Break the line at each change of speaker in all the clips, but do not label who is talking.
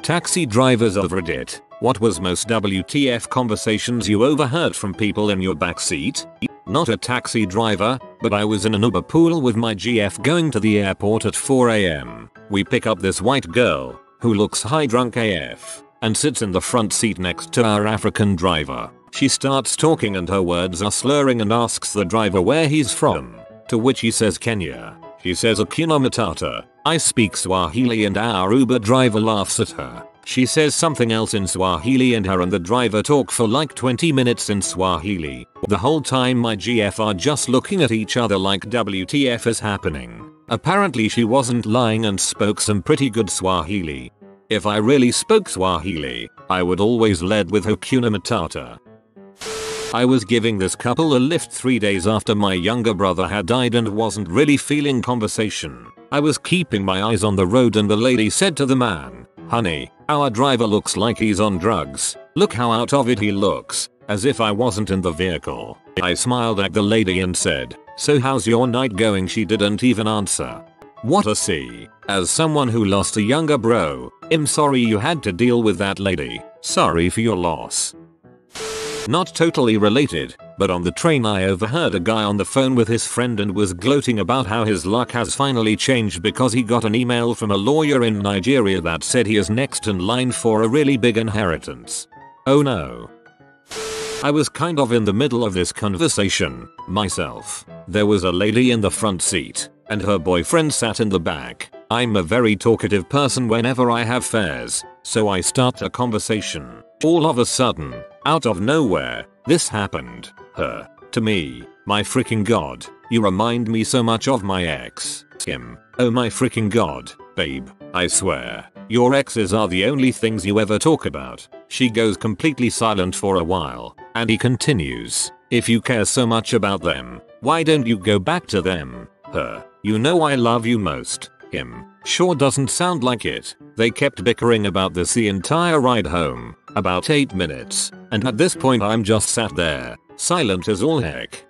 Taxi drivers of Reddit, what was most WTF conversations you overheard from people in your backseat? Not a taxi driver, but I was in an Uber pool with my GF going to the airport at 4 AM. We pick up this white girl, who looks high drunk AF, and sits in the front seat next to our African driver. She starts talking and her words are slurring and asks the driver where he's from, to which he says Kenya. She says Hakuna Matata. I speak Swahili and our Uber driver laughs at her. She says something else in Swahili and her and the driver talk for like 20 minutes in Swahili. The whole time my GF are just looking at each other like WTF is happening. Apparently she wasn't lying and spoke some pretty good Swahili. If I really spoke Swahili, I would always lead with Hakuna Matata. I was giving this couple a lift 3 days after my younger brother had died and wasn't really feeling conversation. I was keeping my eyes on the road and the lady said to the man, "Honey, our driver looks like he's on drugs. Look how out of it he looks," as if I wasn't in the vehicle. I smiled at the lady and said, "So how's your night going?" She didn't even answer. What a C. As someone who lost a younger bro, I'm sorry you had to deal with that lady. Sorry for your loss. Not totally related, but on the train I overheard a guy on the phone with his friend and was gloating about how his luck has finally changed because he got an email from a lawyer in Nigeria that said he is next in line for a really big inheritance. Oh no. I was kind of in the middle of this conversation myself. There was a lady in the front seat, and her boyfriend sat in the back. I'm a very talkative person whenever I have fares, so I start a conversation. All of a sudden, out of nowhere, this happened. Her. To me. My freaking god. You remind me so much of my ex. Him. Oh my freaking god. Babe. I swear. Your exes are the only things you ever talk about. She goes completely silent for a while. And he continues. If you care so much about them, why don't you go back to them? Her. You know I love you most. Him. Sure doesn't sound like it. They kept bickering about this the entire ride home. About 8 minutes. And at this point I'm just sat there. Silent as all heck.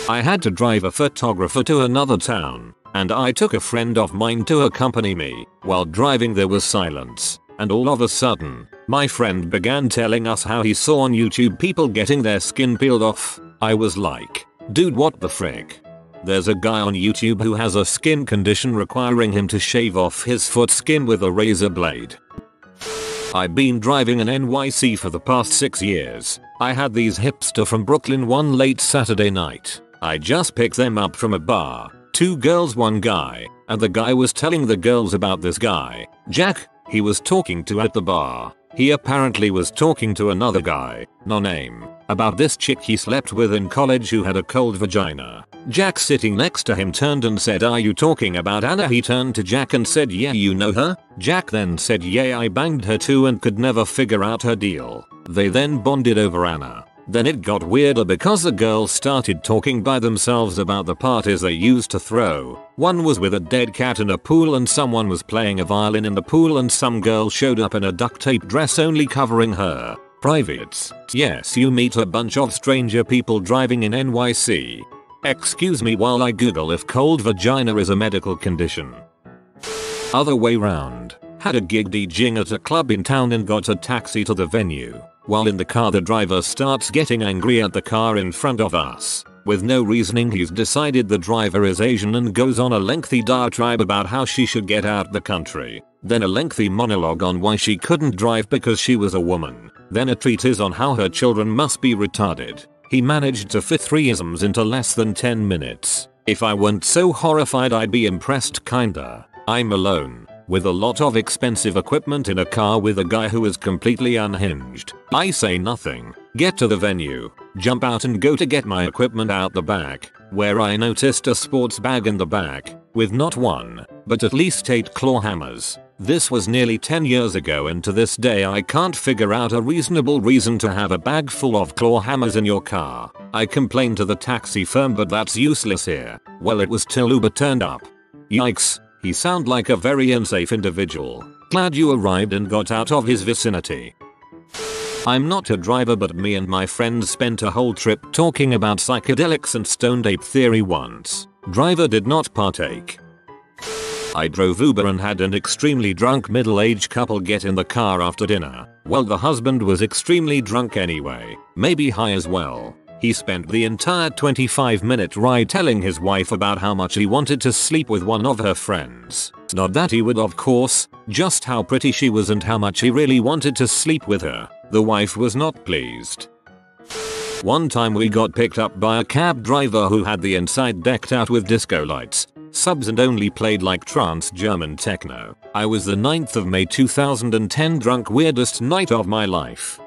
I had to drive a photographer to another town. And I took a friend of mine to accompany me. While driving there was silence. And all of a sudden, my friend began telling us how he saw on YouTube people getting their skin peeled off. I was like, dude, what the frick? There's a guy on YouTube who has a skin condition requiring him to shave off his foot skin with a razor blade. I've been driving in NYC for the past 6 years. I had these hipster from Brooklyn one late Saturday night. I just picked them up from a bar. 2 girls, 1 guy, and the guy was telling the girls about this guy, Jack, he was talking to at the bar. He apparently was talking to another guy, no name, about this chick he slept with in college who had a cold vagina. Jack sitting next to him turned and said, "Are you talking about Anna?" He turned to Jack and said, "Yeah, you know her?" Jack then said, "Yeah, I banged her too and could never figure out her deal." They then bonded over Anna. Then it got weirder because the girls started talking by themselves about the parties they used to throw. One was with a dead cat in a pool and someone was playing a violin in the pool and some girl showed up in a duct tape dress only covering her privates. Yes, you meet a bunch of stranger people driving in NYC. Excuse me while I Google if cold vagina is a medical condition. Other way round. Had a gig DJing at a club in town and got a taxi to the venue. While in the car the driver starts getting angry at the car in front of us. With no reasoning he's decided the driver is Asian and goes on a lengthy diatribe about how she should get out the country. Then a lengthy monologue on why she couldn't drive because she was a woman. Then a treatise on how her children must be retarded. He managed to fit 3 isms into less than 10 minutes. If I weren't so horrified I'd be impressed kinda. I'm alone. With a lot of expensive equipment in a car with a guy who is completely unhinged. I say nothing, get to the venue, jump out and go to get my equipment out the back, where I noticed a sports bag in the back, with not 1, but at least 8 claw hammers. This was nearly 10 years ago and to this day I can't figure out a reasonable reason to have a bag full of claw hammers in your car. I complained to the taxi firm but that's useless here. Well, it was till Uber turned up. Yikes. He sound like a very unsafe individual. Glad you arrived and got out of his vicinity. I'm not a driver but me and my friends spent a whole trip talking about psychedelics and stoned ape theory once. Driver did not partake. I drove Uber and had an extremely drunk middle-aged couple get in the car after dinner. Well, the husband was extremely drunk anyway, maybe high as well. He spent the entire 25-minute ride telling his wife about how much he wanted to sleep with one of her friends. Not that he would, of course, just how pretty she was and how much he really wanted to sleep with her. The wife was not pleased. One time we got picked up by a cab driver who had the inside decked out with disco lights, subs and only played like trance German techno. I was the 9th of May 2010, drunk, weirdest night of my life.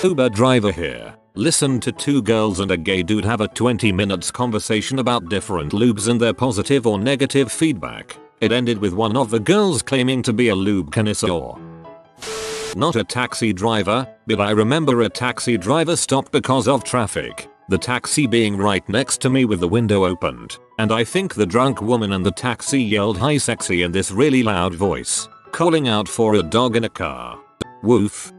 Uber driver here. Listened to two girls and a gay dude have a 20 minutes conversation about different lubes and their positive or negative feedback. It ended with one of the girls claiming to be a lube connoisseur. Not a taxi driver, but I remember a taxi driver stopped because of traffic. The taxi being right next to me with the window opened, and I think the drunk woman in the taxi yelled "Hi sexy" in this really loud voice, calling out for a dog in a car. Woof.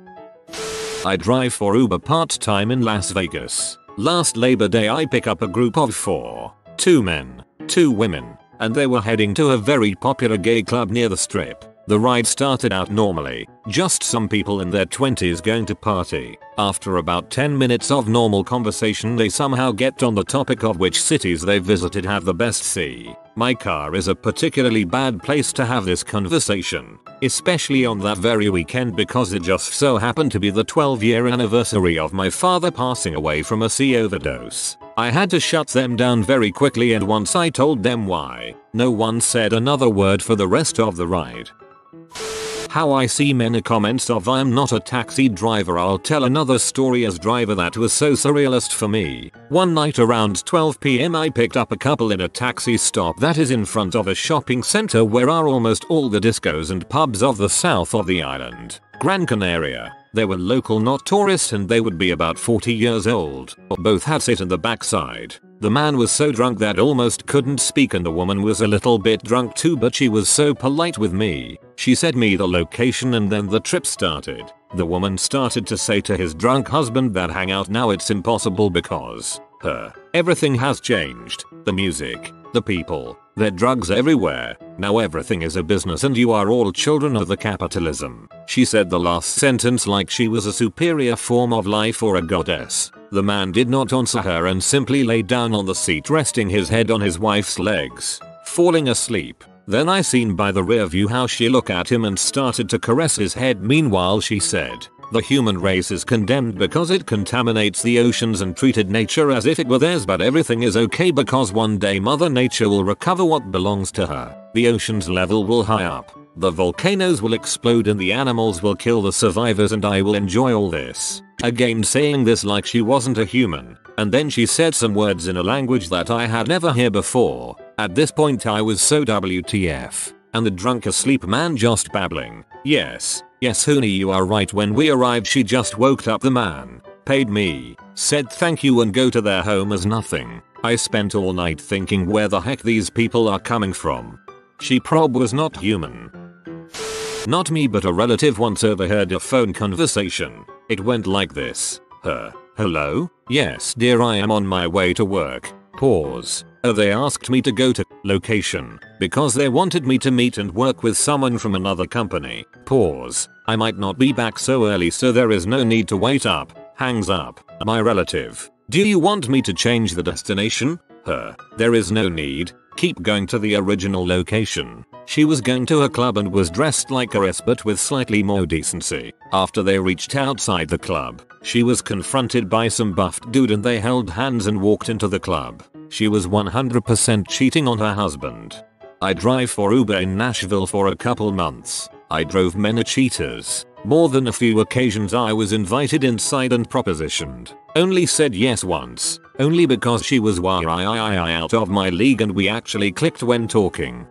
I drive for Uber part-time in Las Vegas. Last Labor Day I pick up a group of 4, 2 men, 2 women, and they were heading to a very popular gay club near the strip. The ride started out normally, just some people in their 20s going to party. After about 10 minutes of normal conversation they somehow get on the topic of which cities they visited have the best sea. My car is a particularly bad place to have this conversation, especially on that very weekend because it just so happened to be the 12-year anniversary of my father passing away from a sea overdose. I had to shut them down very quickly, and once I told them why, no one said another word for the rest of the ride. How I see many comments of "I am not a taxi driver." I'll tell another story as driver that was so surrealist for me. One night around 12 PM I picked up a couple in a taxi stop that is in front of a shopping center where are almost all the discos and pubs of the south of the island, Gran Canaria. They were local, not tourists, and they would be about 40 years old. Both had sit in the backside. The man was so drunk that almost couldn't speak, and the woman was a little bit drunk too, but she was so polite with me. She said me the location and then the trip started. The woman started to say to his drunk husband that hang out now it's impossible because everything has changed. The music, the people, there are drugs everywhere. Now everything is a business and you are all children of the capitalism. She said the last sentence like she was a superior form of life or a goddess. The man did not answer her and simply lay down on the seat, resting his head on his wife's legs, falling asleep. Then I seen by the rear view how she looked at him and started to caress his head. Meanwhile she said, "The human race is condemned because it contaminates the oceans and treated nature as if it were theirs, but everything is okay because one day Mother Nature will recover what belongs to her. The ocean's level will high up, the volcanoes will explode and the animals will kill the survivors and I will enjoy all this." Again saying this like she wasn't a human. And then she said some words in a language that I had never heard before. At this point I was so WTF. And the drunk asleep man just babbling. Yes, honey, you are right. When we arrived she just woke up the man, paid me, said thank you and go to their home as nothing. I spent all night thinking where the heck these people are coming from. She prob was not human. Not me, but a relative once overheard a phone conversation. It went like this. Hello? Yes dear, I am on my way to work. Pause. Oh, they asked me to go to location because they wanted me to meet and work with someone from another company. Pause. I might not be back so early, so there is no need to wait up. Hangs up. My relative. Do you want me to change the destination? There is no need. Keep going to the original location. She was going to a club and was dressed like a but with slightly more decency. After they reached outside the club, she was confronted by some buffed dude and they held hands and walked into the club. She was 100% cheating on her husband. I drive for Uber in Nashville for a couple months. I drove many cheaters. More than a few occasions I was invited inside and propositioned. Only said yes once. Only because she was way out of my league and we actually clicked when talking.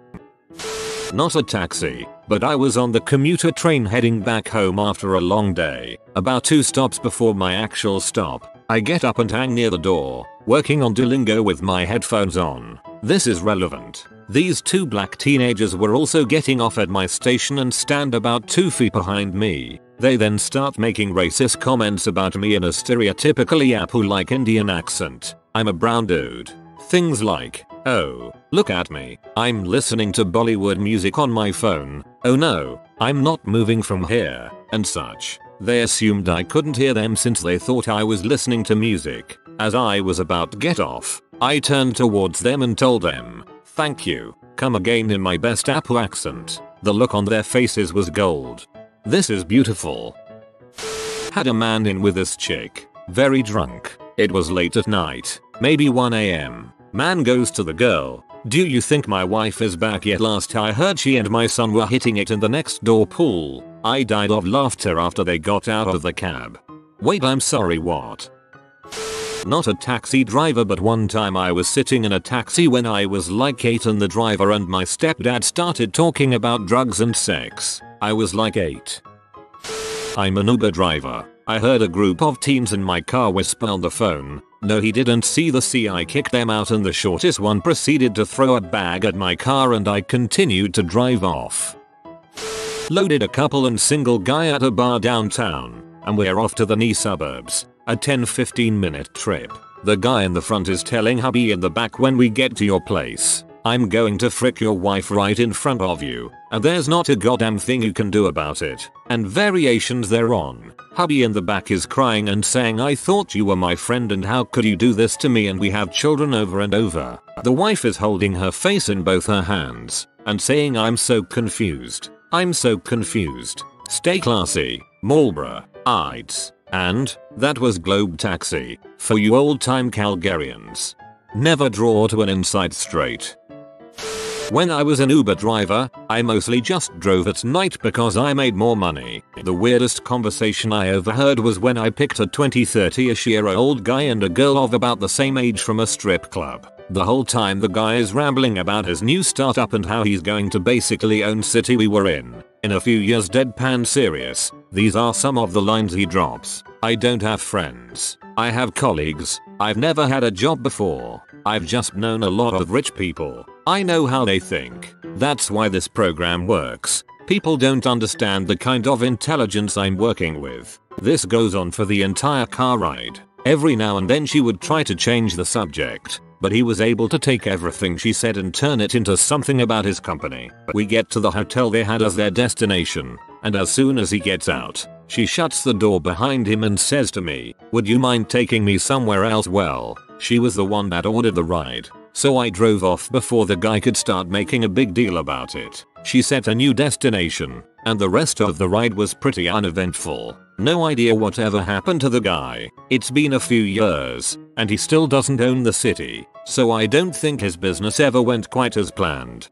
Not a taxi, but I was on the commuter train heading back home after a long day. About 2 stops before my actual stop, I get up and hang near the door, working on Duolingo with my headphones on. This is relevant. These 2 black teenagers were also getting off at my station and stand about 2 feet behind me. They then start making racist comments about me in a stereotypically Apu-like Indian accent. I'm a brown dude. Things like, oh, look at me, I'm listening to Bollywood music on my phone, oh no, I'm not moving from here, and such. They assumed I couldn't hear them since they thought I was listening to music. As I was about to get off, I turned towards them and told them, thank you, come again in my best Apple accent. The look on their faces was gold. This is beautiful. Had a man in with this chick, very drunk. It was late at night, maybe 1 AM. Man goes to the girl, do you think my wife is back yet? Last I heard she and my son were hitting it in the next door pool. I died of laughter after they got out of the cab. Wait, I'm sorry, what? Not a taxi driver, but one time I was sitting in a taxi when I was like 8 and the driver and my stepdad started talking about drugs and sex. I was like 8. I'm an Uber driver. I heard a group of teens in my car whisper on the phone. No, he didn't see the CI kicked them out and the shortest one proceeded to throw a bag at my car and I continued to drive off. Loaded a couple and single guy at a bar downtown, and we're off to the knee suburbs. A 10-15 minute trip. The guy in the front is telling hubby in the back, when we get to your place, I'm going to frick your wife right in front of you, and there's not a goddamn thing you can do about it, and variations thereon. Hubby in the back is crying and saying, I thought you were my friend and how could you do this to me, and we have children over and over. The wife is holding her face in both her hands and saying, I'm so confused. I'm so confused. Stay classy, Marlboro, Ides. And that was Globe Taxi for you old time Calgarians. Never draw to an inside straight. When I was an Uber driver, I mostly just drove at night because I made more money. The weirdest conversation I overheard was when I picked a 20-30ish year old guy and a girl of about the same age from a strip club. The whole time the guy is rambling about his new startup and how he's going to basically own city we were in a few years, deadpan serious. These are some of the lines he drops. I don't have friends. I have colleagues. I've never had a job before. I've just known a lot of rich people. I know how they think. That's why this program works. People don't understand the kind of intelligence I'm working with. This goes on for the entire car ride. Every now and then she would try to change the subject, but he was able to take everything she said and turn it into something about his company. We get to the hotel they had as their destination, and as soon as he gets out, she shuts the door behind him and says to me, would you mind taking me somewhere else? Well, she was the one that ordered the ride, so I drove off before the guy could start making a big deal about it. She set a new destination, and the rest of the ride was pretty uneventful. No idea whatever happened to the guy. It's been a few years, and he still doesn't own the city, so I don't think his business ever went quite as planned.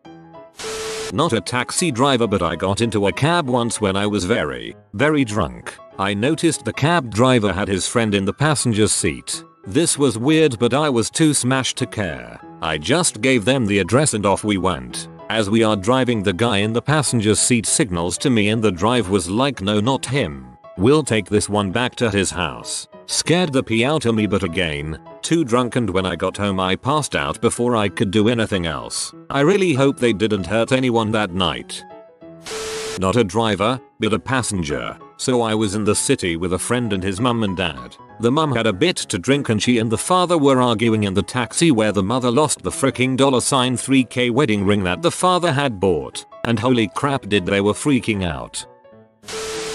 Not a taxi driver, but I got into a cab once when I was very drunk. I noticed the cab driver had his friend in the passenger seat. This was weird, but I was too smashed to care. I just gave them the address and off we went. As we are driving, the guy in the passenger seat signals to me and the drive was like, no, not him. We'll take this one back to his house. Scared the pee out of me, but again, too drunk, and when I got home I passed out before I could do anything else. I really hope they didn't hurt anyone that night. Not a driver, but a passenger. So I was in the city with a friend and his mum and dad. The mum had a bit to drink and she and the father were arguing in the taxi, where the mother lost the freaking $3K wedding ring that the father had bought. And holy crap, did they were freaking out.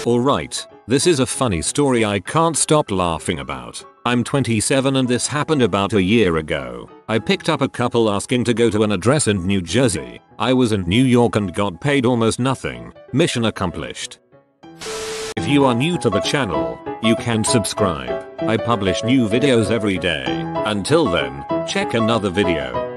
Alright, this is a funny story I can't stop laughing about. I'm 27 and this happened about a year ago. I picked up a couple asking to go to an address in New Jersey. I was in New York and got paid almost nothing. Mission accomplished. If you are new to the channel, you can subscribe. I publish new videos every day. Until then, check another video.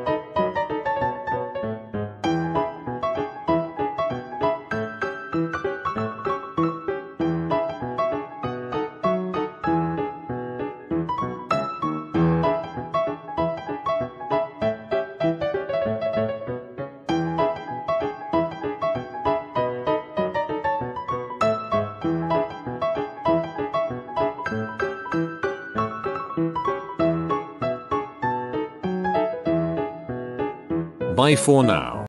Bye for now.